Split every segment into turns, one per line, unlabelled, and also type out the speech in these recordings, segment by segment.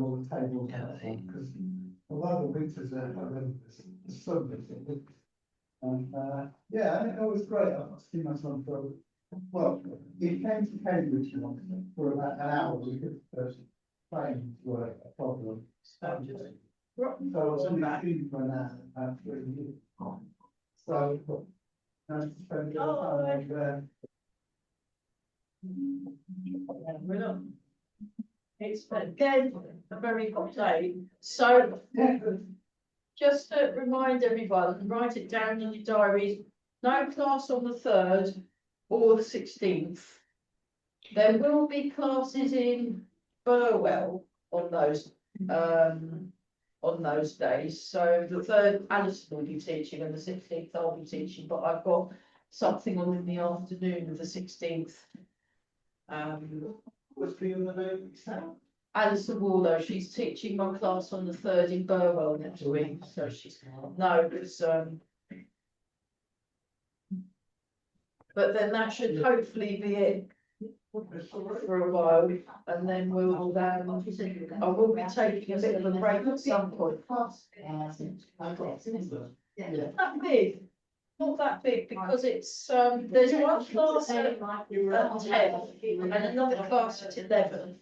all the tables because a lot of the winters are having the sun missing. And yeah, it was great. I got to see my son for, well, he came to Cambridge once for about an hour because trains were a problem. So I was only seen for an hour after a year. So I spent a bit of time there.
It's again a very hot day. So just to remind everyone, write it down in your diaries. No class on the 3rd or the 16th. There will be classes in Burwell on those days. So the 3rd, Alison will be teaching, and the 16th I'll be teaching. But I've got something on in the afternoon of the 16th.
What's the other name?
Alison Warlow, she's teaching my class on the 3rd in Burwell next week, so she's no, because but then that should hopefully be it for a while, and then we'll I will be taking a bit of a break at some point. Not that big, not that big, because it's there's one class at 10 and another class at 11.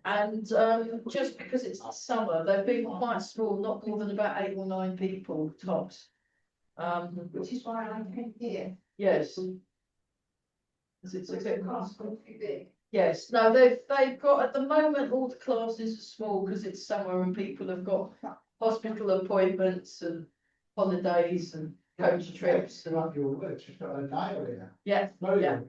And just because it's the summer, they've been quite small, not more than about 8 or 9 people tops.
Which is why I came here.
Yes. It's a bit
big.
Yes, no, they've got at the moment all the classes are small because it's summer and people have got hospital appointments and holidays and coach trips and
your work, you've got a diary.
yeah, yeah,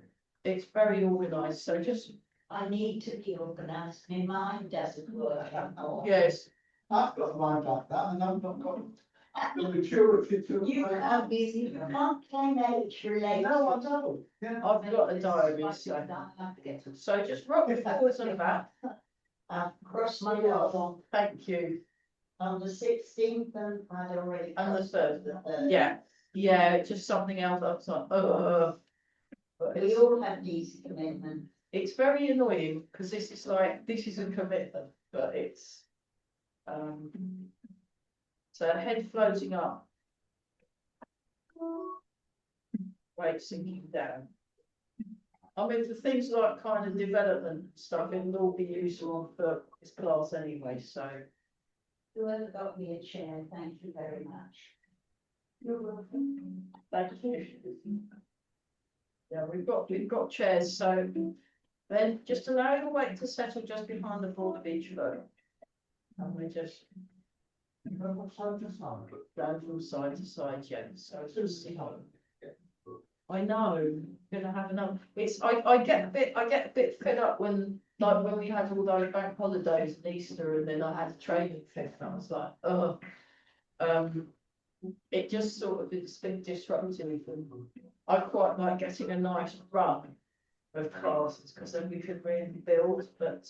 it's very organised. So just
I need to be organised. My mind doesn't work.
yes,
I've got mine like that, and I've not got the maturity to.
You are busy. You can't claim age related.
No, I don't. Yeah.
I've got a diary. So just rock your forwards on that.
Cross my heart.
Thank you.
On the 16th, and I'd already.
And the 3rd. Yeah, yeah, just something else. I was like, but
We all have these commitments.
it's very annoying because this is a commitment, but it's so head floating up, weight sinking down. I mean, for things like kind of development stuff, it will all be useful for this class anyway. So
Whoever got me a chair, thank you very much.
you're welcome. Thank you. Yeah, we've got chairs, so then just allow the weight to settle just behind the board of each foot. And we just
What side to side?
go from side to side, yeah. So it's just I know, gonna have enough. It's I get a bit fed up when we had all those bank holidays and Easter, and then I had a training fit, and I was like, oh, it just sort of it's been disruptive. And I quite like getting a nice run of classes because then we can really build. But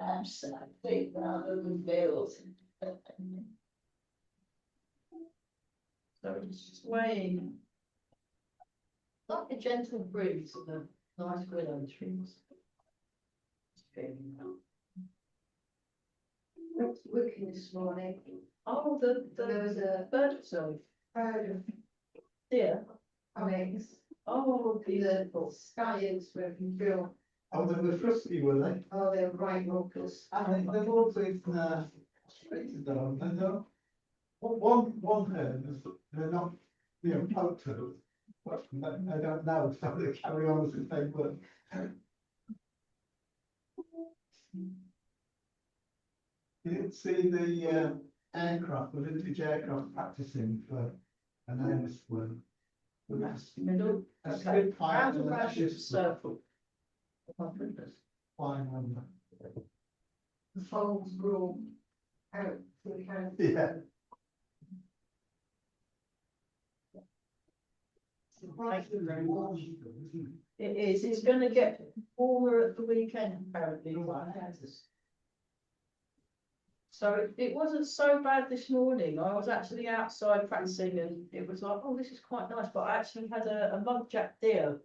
Absolutely, rather than build.
so it's swaying like a gentle breeze of the nice willow trees.
What's working this morning?
Oh,
There was a
bird zone.
crowd of
Dear.
comics.
Oh,
The Stallions were from Bill.
Oh, they were frisky, were they?
Oh, they were right raucous.
I think they've all been treated though, and one herd is they're not, poked to, but they don't know, so they carry on as if they were. You didn't see the aircraft, the vintage aircraft practicing for an airless one.
Middle.
A
Okay.
Spitfire
Round
and
and
an
round
Ashes
circle.
flying on
The folds grew out to the kind.
yeah.
Surprisingly warm.
It is. It's going to get warmer at the weekend, apparently. So it wasn't so bad this morning. I was actually outside practicing, and it was like, oh, this is quite nice. But I actually had a mugjack deer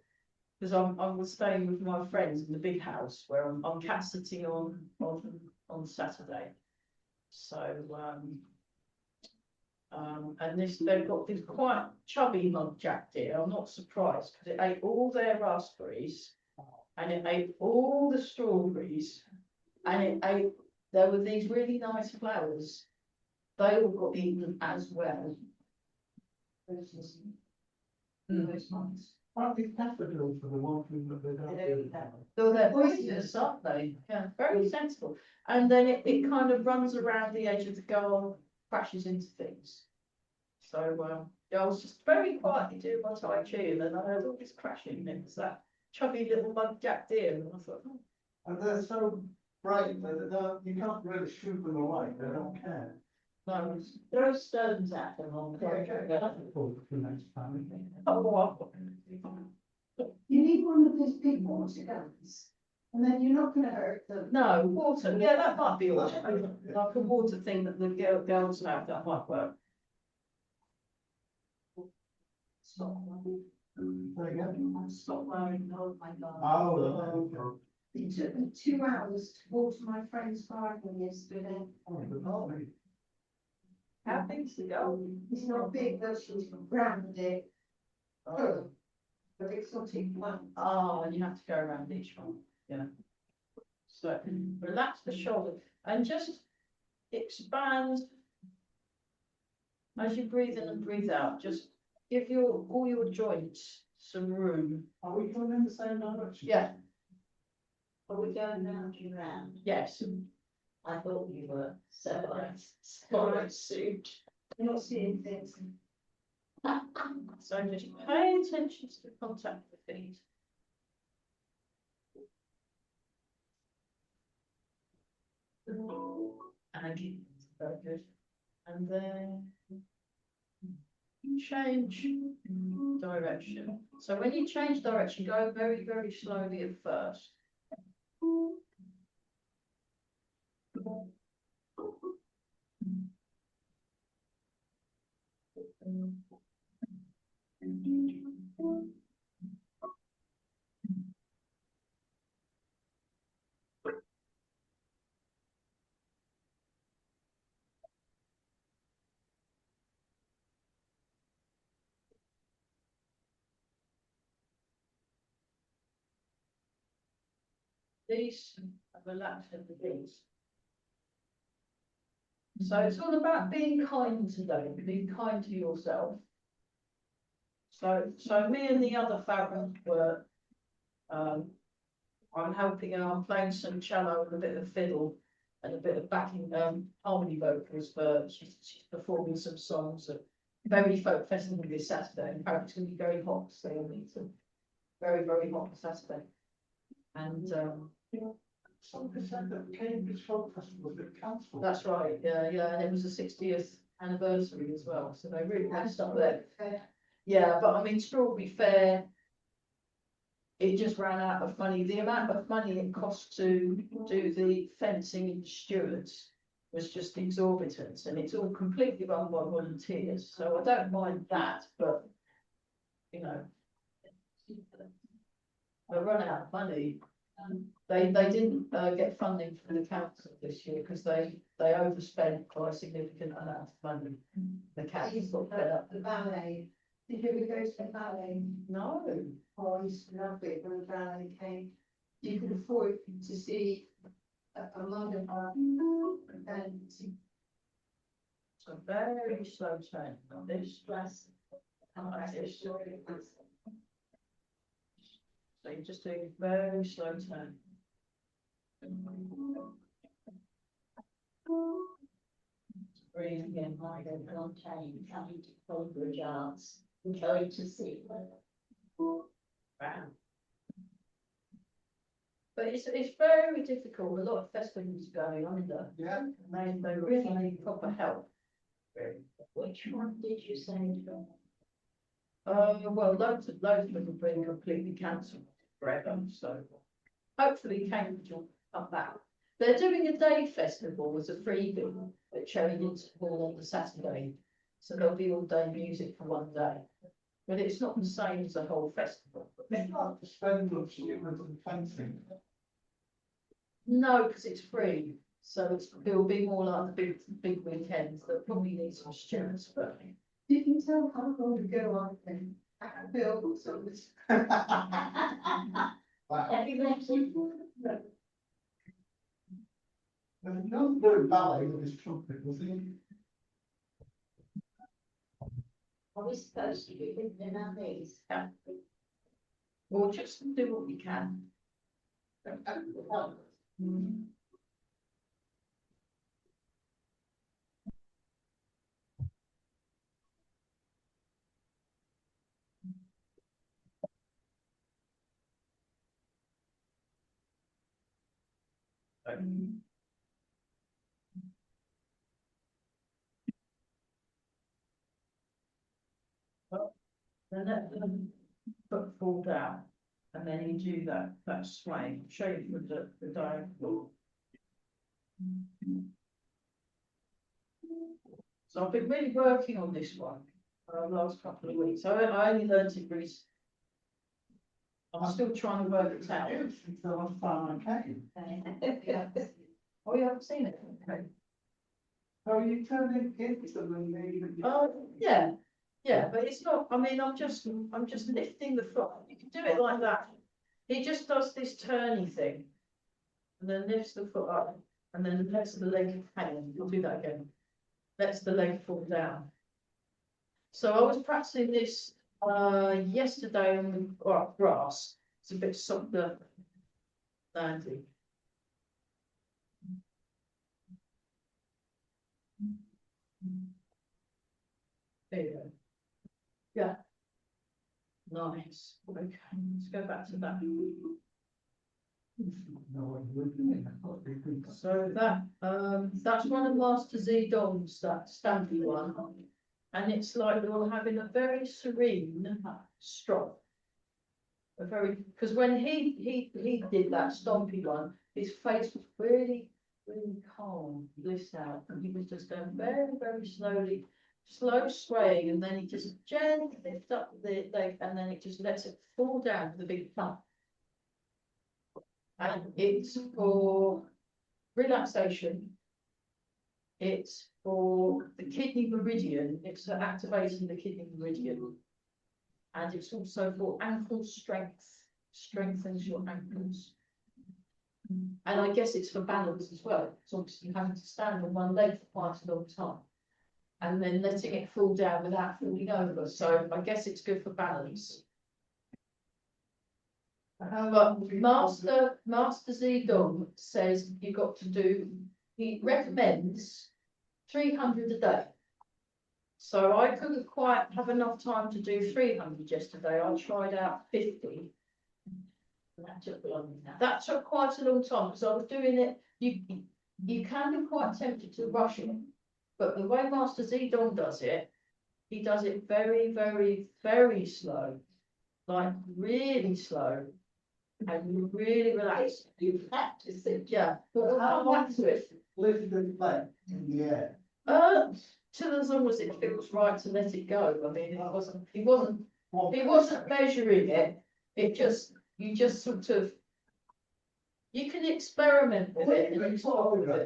because I was staying with my friends in the big house where I'm cat sitting on Saturday. So, and they've got this quite chubby muntjac deer. I'm not surprised because it ate all their raspberries and it ate all the strawberries and there were these really nice flowers. They all got eaten as well. Those ones.
Aren't these daffodils for the watering that they don't?
So they're poisonous, aren't they? Yeah, very sensible. And then it kind of runs around the edge of the garden, crashes into things. So yeah, I was just very quietly doing my Tai Chi and then I heard all this crashing and it was that chubby little muntjac deer and I thought, oh.
And they're so bright that they don't, you can't really shoot them away, they don't care.
No,
Throw stones at them on the
For the next time.
oh,
You need one of those big water guns, and then you're not gonna hurt them.
no, water, yeah, that might be all right. Like a water thing that the girls have, that might work.
Stop worrying.
There you go.
Stop worrying, oh my God.
Oh, okay.
It took me 2 hours to water my friend's garden yesterday.
Oh,
How things to go?
It's not big, though, she's grounded it.
Oh,
But it's not take one.
and you have to go around each one, yeah. So relax the shoulder and just expand as you breathe in and breathe out. Just give all your joints some room.
Are we going in the same direction?
Yeah,
Are we going round and round?
yes.
I thought you were, so I suit. You're not seeing things.
So just pay attention to the contact with the feet. And again, very good. And then change direction. So when you change direction, go very, very slowly at first. These are relaxed at the knees. So it's all about being kind today, being kind to yourself. So me and the other Farron were, I'm helping her, I'm playing some cello and a bit of fiddle and a bit of backing harmony vocals for, she's performing some songs at Very Folk Festival this Saturday, and apparently it's going to be very hot, so you'll need some very, very hot Saturday. And
Somebody said that Cambridge Folk Festival was cancelled.
that's right, yeah, and it was the 60th anniversary as well, so they really messed up there. Yeah, but I mean, Strawberry Fair, it just ran out of money. The amount of money it cost to do the fencing and stewards was just exorbitant, and it's all completely run by volunteers. So I don't mind that, but you know, they run out of money. They didn't get funding from the council this year because they overspent by a significant amount of money. The council got fed up.
The ballet. Did you ever go to the ballet?
No.
Oh, I used to love it when the ballet came. You could afford to see a modern art and
So very slow turn on this.
plus.
So you just do a very slow turn. Breathe again.
I don't contain coming to Cambridge Arts and going to see them.
Wow. But it's very difficult. A lot of festivals going under.
Yeah.
And they really need proper help.
Which one did you say?
Well, loads of them have been completely cancelled forever. So hopefully Cambridge will come back. They're doing a day festival as a freebie at Cherry Hall on the Saturday. So there'll be all day music for one day. but it's not the same as the whole festival.
It's not to spend on shipment and fencing.
No, because it's free, so it'll be more like the big weekends that probably need some students, but.
You can tell how long to go on and I can build some of this.
But he doesn't do ballet with his trumpet, does he?
Are we supposed to do it in our knees?
Or just do what we can. Then let them foot fall down, and then you do that sway, show you with the diagonal. So I've been really working on this one the last couple of weeks. I only learned it recently. I'm still trying to work it out.
Since the last time I came.
Oh, you haven't seen it? Okay.
So you turn it into the.
Oh, yeah, but it's not, I mean, I'm just lifting the foot. You can do it like that. He just does this turny thing. And then lifts the foot up, and then lets the leg hang. We'll do that again. Lets the leg fall down. So I was practicing this yesterday on the grass. It's a bit softer landing. There you go. Yeah. Nice. Okay, let's go back to that. So that's one of Master Z Dong's, that stampy one. And it's like you're having a very serene strop. A very, because when he did that stompy one, his face was really calm, blissed out, and he was just going very, very slowly, slow swaying, and then he just gently lifts up the leg, and then it just lets it fall down with a big thump. And it's for relaxation. It's for the kidney meridian. It's for activating the kidney meridian. And it's also for ankle strength. Strengthens your ankles. And I guess it's for balance as well. So obviously you're having to stand on one leg for quite a long time. And then letting it fall down without falling over. So I guess it's good for balance. But Master Zedong says you've got to do, he recommends 300 a day. So I couldn't quite have enough time to do 300 yesterday. I tried out 50. That took quite a long time because I was doing it. You can be quite tempted to rush it, but the way Master Zedong does it, he does it very, very, very slow, like really slow. And you really relax.
You practice it.
Yeah. But how much to it?
Lift the leg in the air.
To as long as it feels right to let it go. I mean, he wasn't measuring it. You just sort of, you can experiment with it. And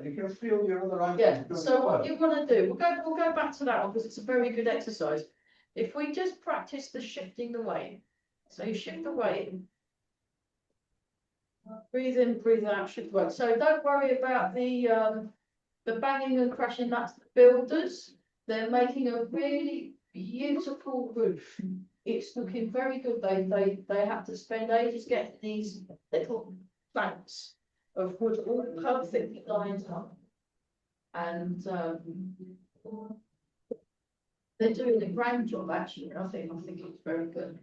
You can feel your other ankle.
yeah. So what you want to do? We'll go back to that one because it's a very good exercise. If we just practice the shifting the weight, so you shift the weight. Breathe in, breathe out, shift weight. So don't worry about the banging and crashing. That's the builders. They're making a really beautiful roof. It's looking very good. They have to spend ages getting these little planks of wood all perfectly lined up, and they're doing a grand job actually. I think it's very good.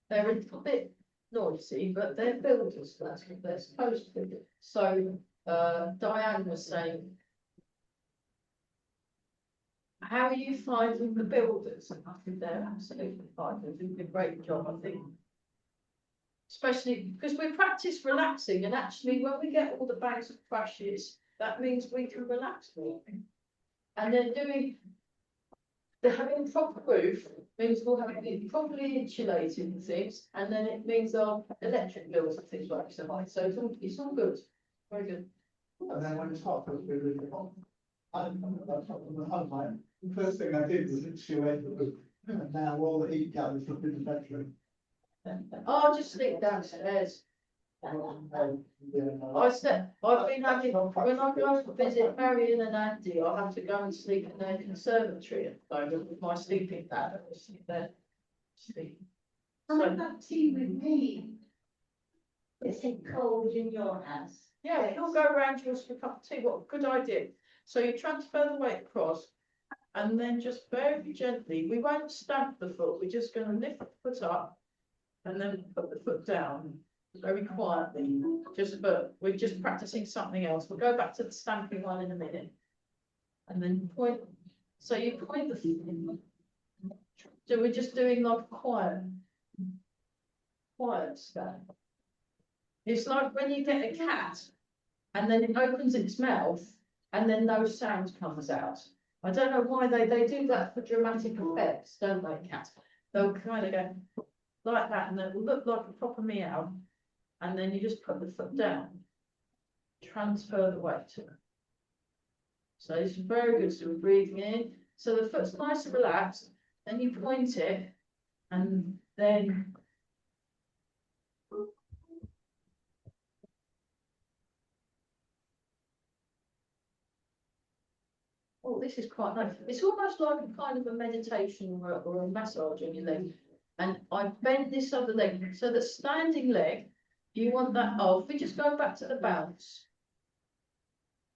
They're a little bit noisy, but they're builders. That's what they're supposed to do. So Diane was saying, how are you finding the builders? And I think they're absolutely fine. They're doing a great job, I think. Especially because we practice relaxing, and actually when we get all the bangs and crashes, that means we can relax more. And having a proper roof means we'll have it properly insulated and things, and then it means our electric bills and things like so high. So it's all good, very good.
And then when it's hot, it'll be really hot. I'm not from the home, right? The first thing I did was insulate the roof, and now all the heat gathers up in the bedroom.
I'll just sleep downstairs. I've been having, when I go to visit Marion and Andy, I have to go and sleep in their conservatory at the moment with my sleeping bag. I just sleep there. Sleep.
Have that tea with me. Is it cold in your house?
Yeah, you'll go around yours for a cup of tea. What a good idea. So you transfer the weight across and then just very gently, we won't stamp the foot, we're just going to lift the foot up and then put the foot down very quietly. But we're just practicing something else. We'll go back to the stamping one in a minute. And then point, so you point the foot. So we're just doing like a quiet stamp. It's like when you get a cat and then it opens its mouth and then no sound comes out. I don't know why they do that for dramatic effects, don't they, cats? They'll kind of go like that and it will look like a proper meow. And then you just put the foot down, transfer the weight to it. So it's very good. So we're breathing in. So the foot's nice and relaxed, then you point it and then oh, this is quite nice. It's almost like a kind of a meditation or a massage on your leg. And I bend this other leg. So the standing leg, you want that off. We just go back to the bounce.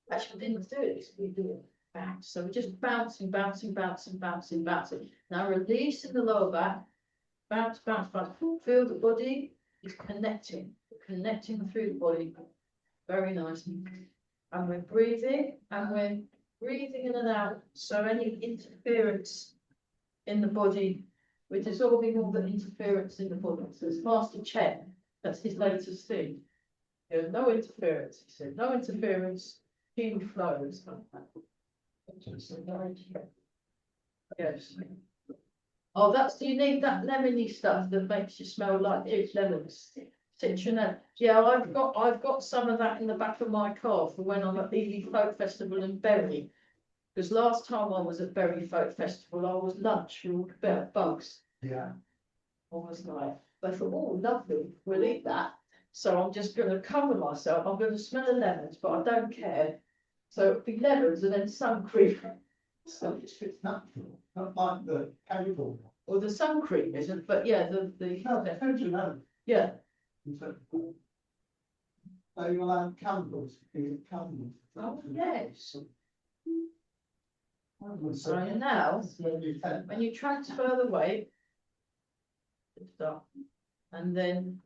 Actually, we didn't do it. We do it bounce. So we're just bouncing, bouncing, bouncing, bouncing, bouncing. Now releasing the lower back. Bounce, bounce, bounce. Feel the body is connecting through the body. Very nice. And we're breathing in and out, so any interference in the body, we're dissolving all the interference in the body. So it's Master Chen, that's his latest thing. There's no interference, he said, no interference, healing flows. Yes. Oh, you need that lemony stuff that makes you smell like lemons. Citronella. Yeah, I've got some of that in the back of my car for when I'm at Ely Folk Festival in Bury. Because last time I was at Bury Folk Festival, I was lunch with all the better bugs.
Yeah.
I was like, I thought, oh, lovely, we'll eat that. So I'm just going to cover myself. I'm going to smell the lemons, but I don't care. So it'll be lemons and then sun cream.
So it's natural, not like the chemical.
Or the sun cream isn't, but yeah,
No, the
yeah.
So you'll have candles, candles.
Oh, yes.
So
now, when you transfer the weight, stop, and then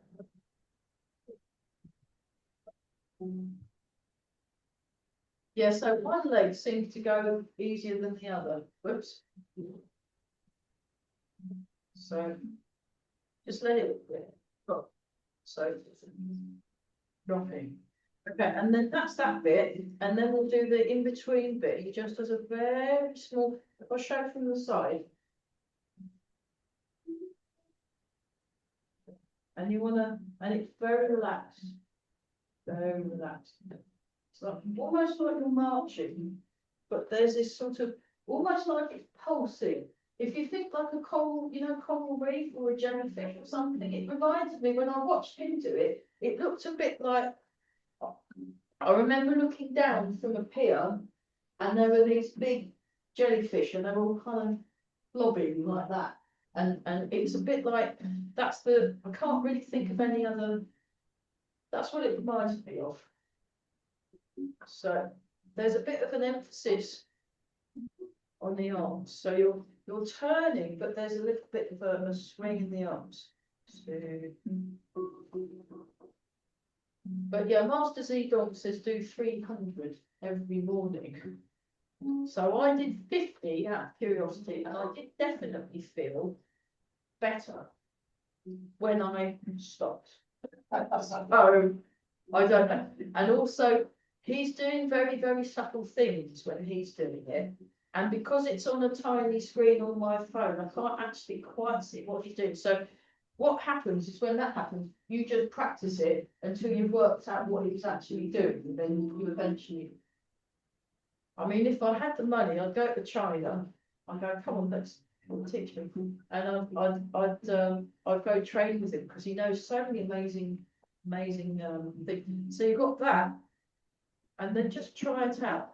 yeah, so one leg seems to go easier than the other. Whoops. So just let it drop. So dropping. Okay, and then that's that bit, and then we'll do the in-between bit just as a very small, if I show from the side. And you wanna, and it's very relaxed. Very relaxed. It's like almost like you're marching, but there's this sort of almost like it's pulsing. If you think like a coral, coral reef or a jellyfish or something, it reminds me when I watched him do it, it looked a bit like, I remember looking down from a pier and there were these big jellyfish and they were all kind of flobbing like that. And it's a bit like, I can't really think of any other, that's what it reminds me of. So there's a bit of an emphasis on the arms. So you're turning, but there's a little bit of a swing in the arms. But yeah, Master Zedong says do 300 every morning. So I did 50 out of curiosity, and I did definitely feel better when I stopped. Oh, I don't know. And also, he's doing very, very subtle things when he's doing it. And because it's on a tiny screen on my phone, I can't actually quite see what he's doing. So what happens is when that happens, you just practice it until you've worked out what he's actually doing, and then you eventually. I mean, if I had the money, I'd go to China. I'd go, come on, let's teach me, and I'd go train with him because he knows so many amazing things. So you've got that, and then just try it out.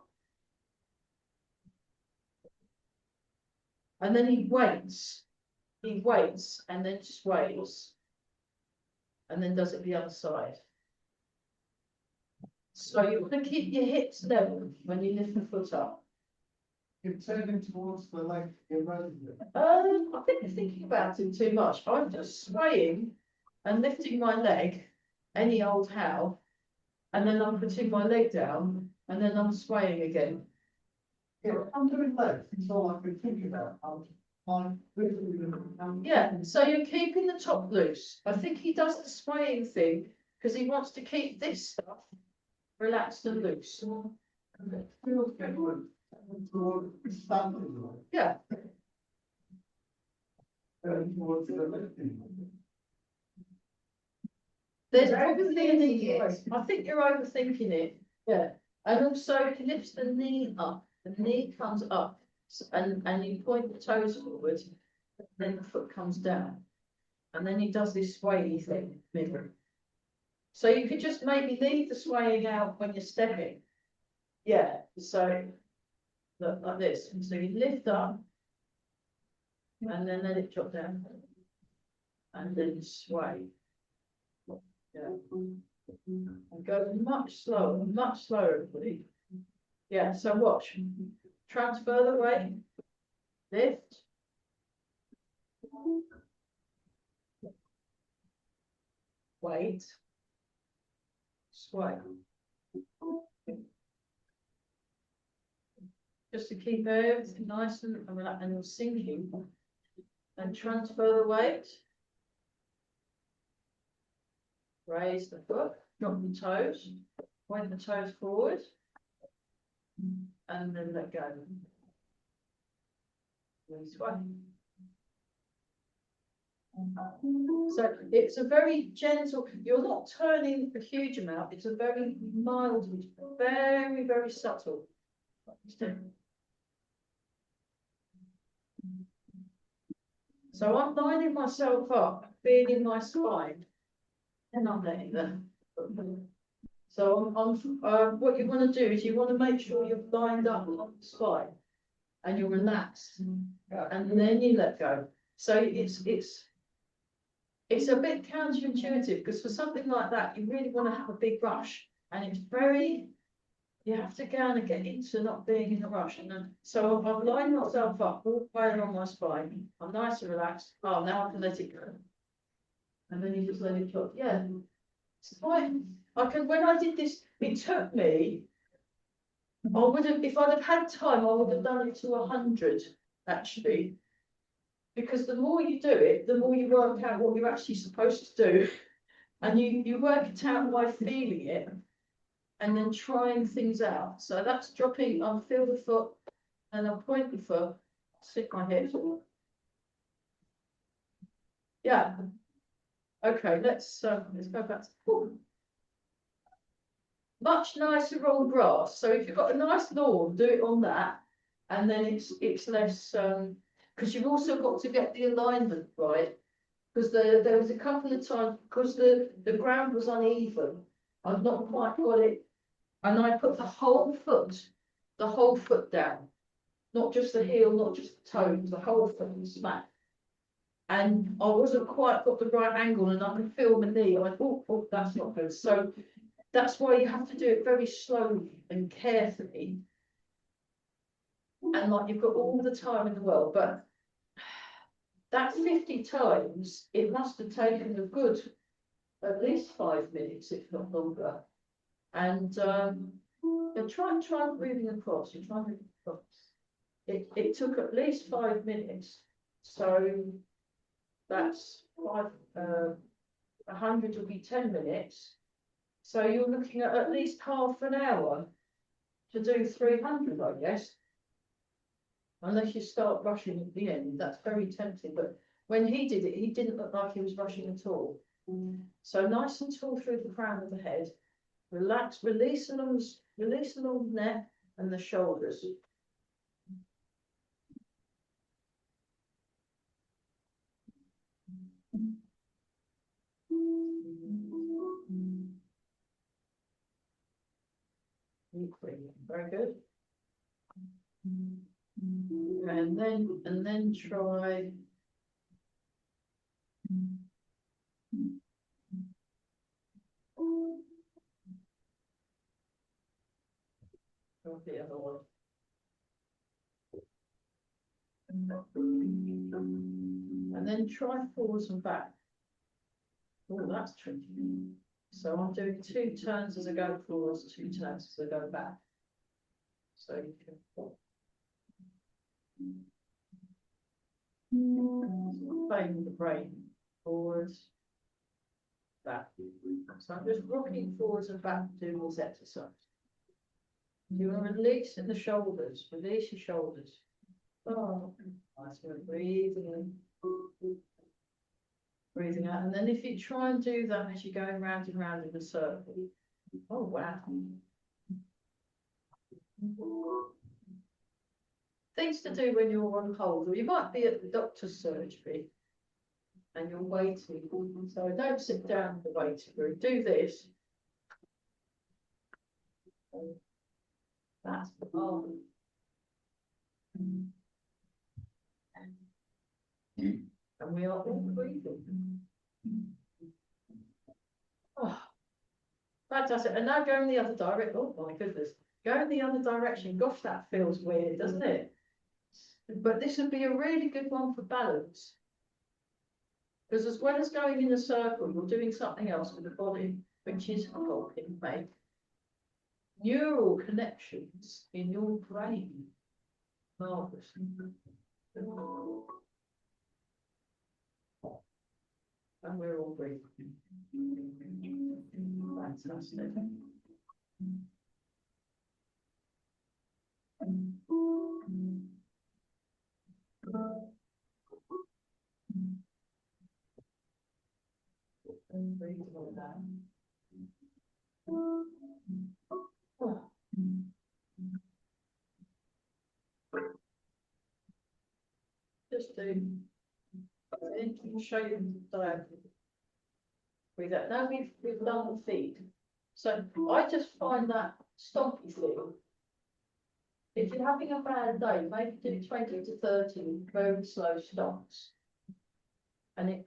And then he waits, and then just waits, and then does it the other side. So you want to keep your hips level when you lift the foot up.
You're turning towards the leg irregularly.
I think you're thinking about it too much. I'm just swaying and lifting my leg, any old how, and then I'm putting my leg down, and then I'm swaying again.
Yeah, I'm doing legs, it's all I can think about.
Yeah, so you're keeping the top loose. I think he does the swaying thing because he wants to keep this stuff relaxed and loose.
Feels good. Towards standing.
Yeah,
Towards the lifting.
there's probably an easy way. I think you're overthinking it. Yeah, and also he lifts the knee up. The knee comes up, and you point the toes forward. Then the foot comes down, and then he does this swayy thing. So you could just maybe leave the swaying out when you're stepping. Yeah, so look like this. So you lift up, and then let it drop down, and then sway. Yeah, and go much slower, everybody. Yeah, so watch. Transfer the weight, lift. Wait. Sway. Just to keep everything nice and sinking. And transfer the weight. Raise the foot, drop the toes, point the toes forward, and then let go. This way. So it's a very gentle, you're not turning a huge amount, it's a very mild, very, very subtle. So I'm lining myself up, feeling my spine, and I'm letting them. So what you want to do is you want to make sure you're lined up on the spine and you're relaxed, and then you let go. So it's a bit counterintuitive because for something like that, you really want to have a big rush, and it's very, you have to kind of get into not being in a rush. And then, so I've lined myself up all the way along my spine. I'm nice and relaxed. Oh, now I can let it go. And then you just let it drop. Yeah, it's fine. When I did this, it took me, I would have, if I'd have had time, I would have done it to 100, actually. Because the more you do it, the more you work out what you're actually supposed to do. And you work it out by feeling it and then trying things out. So that's dropping, I'll feel the foot and I'll point the foot, stick my hips. Yeah. Okay, let's go back to much nicer on grass. So if you've got a nice lawn, do it on that. And then it's less because you've also got to get the alignment right. Because there was a couple of times, because the ground was uneven, I've not quite got it, and I put the whole foot down, not just the heel, not just the toes, the whole foot was smack. And I wasn't quite got the right angle, and I could feel my knee. I thought, oh, that's not good. So that's why you have to do it very slowly and carefully, and like you've got all the time in the world, but. That 50 times, it must have taken a good, at least 5 minutes, if not longer. And try moving across. You try moving across. It took at least 5 minutes. So that's 100 will be 10 minutes. So you're looking at least half an hour to do 300, I guess. Unless you start rushing at the end, that's very tempting, but when he did it, he didn't look like he was rushing at all. So nice and tall through the crown of the head, relax, release along the neck and the shoulders. Very good. And then try. Go the other one. And then try forwards and back. Oh, that's tricky. So I'm doing 2 turns as I go forwards, 2 turns as I go back. So you can playing the brain forwards, back. So I'm just rocking forwards and back doing this exercise. You want to release in the shoulders, release your shoulders. Oh, nice. Breathing in, breathing out. And then if you try and do that as you're going round and round in a circle. Oh, wow. Things to do when you're on hold, or you might be at the doctor's surgery and you're waiting. So don't sit down in the waiting room. Do this. That's the arm. And we are all breathing. Oh, fantastic. And now go in the other direction. Oh my goodness. Go in the other direction. Gosh, that feels weird, doesn't it? But this would be a really good one for balance. Because as well as going in a circle, you're doing something else with the body, which is helping make neural connections in your brain. Marvelous. And we're all breathing. Fantastic. And breathe all that. Just do. Show you that. Breathe out. Now we've done the feet. So I just find that stompy thing. If you're having a bad day, maybe do 20 to 30 very slow stomps. And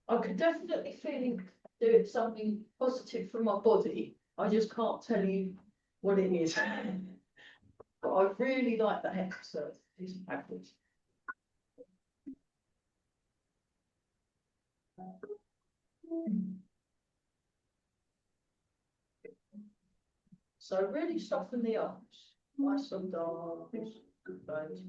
I could definitely feel doing something positive for my body. I just can't tell you what it is. But I really like that exercise. It's fabulous. So really soften the arms. Nice and dark. Good bones.